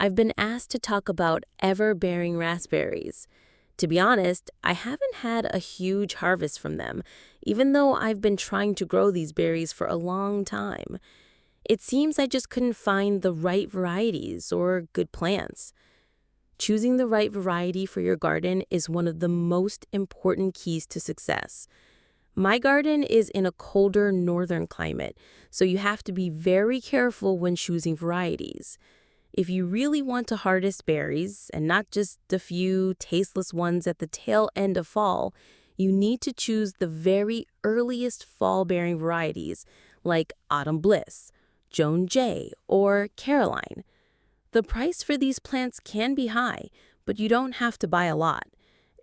I've been asked to talk about Everbearing raspberries. To be honest, I haven't had a huge harvest from them, even though I've been trying to grow these berries for a long time. It seems I just couldn't find the right varieties or good plants. Choosing the right variety for your garden is one of the most important keys to success. My garden is in a colder northern climate, so you have to be very careful when choosing varieties. If you really want to harvest berries, and not just a few tasteless ones at the tail end of fall, you need to choose the very earliest fall-bearing varieties like Autumn Bliss, Joan J, or Caroline. The price for these plants can be high, but you don't have to buy a lot.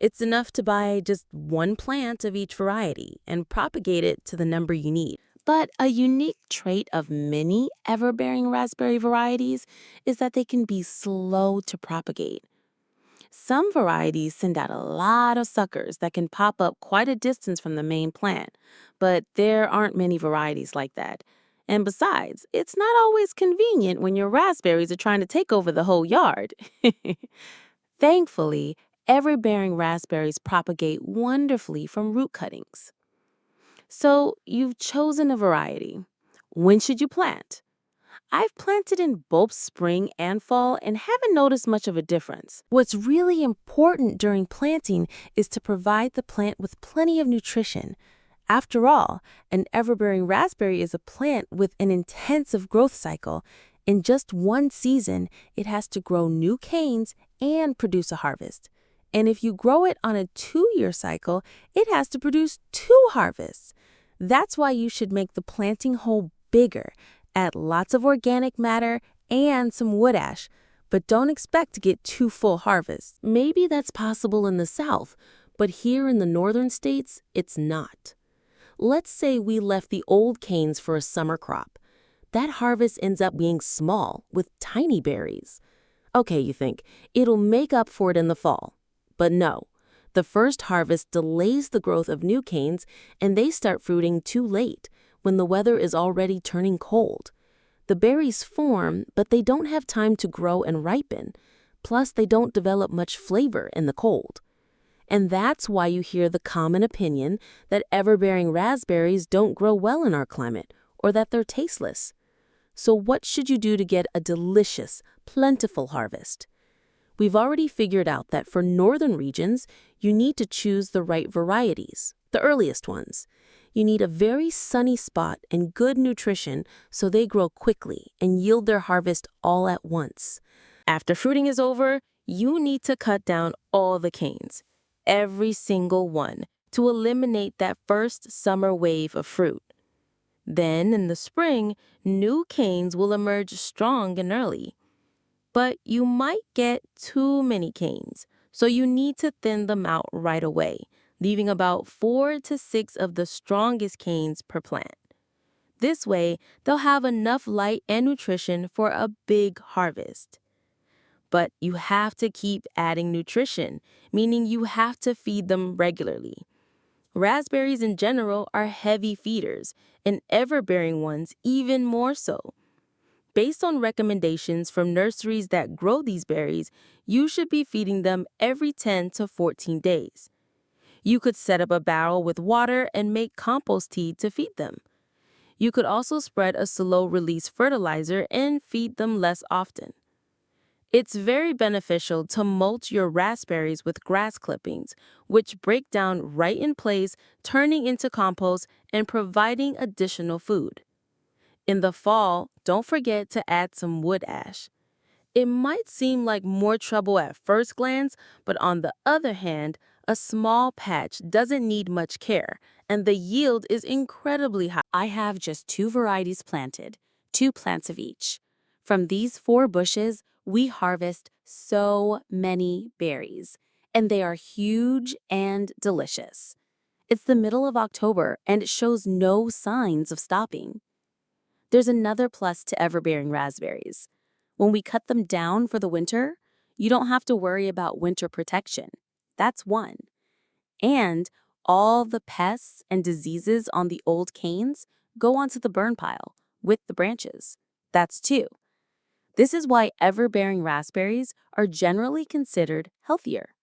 It's enough to buy just one plant of each variety and propagate it to the number you need. But a unique trait of many ever-bearing raspberry varieties is that they can be slow to propagate. Some varieties send out a lot of suckers that can pop up quite a distance from the main plant, but there aren't many varieties like that. And besides, it's not always convenient when your raspberries are trying to take over the whole yard. Thankfully, ever-bearing raspberries propagate wonderfully from root cuttings. So, you've chosen a variety. When should you plant? I've planted in both spring and fall and haven't noticed much of a difference. What's really important during planting is to provide the plant with plenty of nutrition. After all, an everbearing raspberry is a plant with an intensive growth cycle. In just one season, it has to grow new canes and produce a harvest. And if you grow it on a 2-year cycle, it has to produce 2 harvests. That's why you should make the planting hole bigger, add lots of organic matter and some wood ash, but don't expect to get 2 full harvests. Maybe that's possible in the South, but here in the northern states, it's not. Let's say we left the old canes for a summer crop. That harvest ends up being small with tiny berries. Okay, you think, it'll make up for it in the fall. But no, the first harvest delays the growth of new canes and they start fruiting too late when the weather is already turning cold. The berries form, but they don't have time to grow and ripen. Plus, they don't develop much flavor in the cold. And that's why you hear the common opinion that ever-bearing raspberries don't grow well in our climate or that they're tasteless. So what should you do to get a delicious, plentiful harvest? We've already figured out that for northern regions, you need to choose the right varieties, the earliest ones. You need a very sunny spot and good nutrition so they grow quickly and yield their harvest all at once. After fruiting is over, you need to cut down all the canes, every single one, to eliminate that first summer wave of fruit. Then, in the spring, new canes will emerge strong and early. But you might get too many canes, so you need to thin them out right away, leaving about 4 to 6 of the strongest canes per plant. This way, they'll have enough light and nutrition for a big harvest. But you have to keep adding nutrition, meaning you have to feed them regularly. Raspberries in general are heavy feeders, and ever-bearing ones even more so. Based on recommendations from nurseries that grow these berries, you should be feeding them every 10 to 14 days. You could set up a barrel with water and make compost tea to feed them. You could also spread a slow-release fertilizer and feed them less often. It's very beneficial to mulch your raspberries with grass clippings, which break down right in place, turning into compost and providing additional food. In the fall, don't forget to add some wood ash. It might seem like more trouble at first glance, but on the other hand, a small patch doesn't need much care, and the yield is incredibly high. I have just 2 varieties planted, 2 plants of each. From these 4 bushes, we harvest so many berries, and they are huge and delicious. It's the middle of October, and it shows no signs of stopping. There's another plus to ever-bearing raspberries. When we cut them down for the winter, you don't have to worry about winter protection. That's one. And all the pests and diseases on the old canes go onto the burn pile with the branches. That's two. This is why ever-bearing raspberries are generally considered healthier.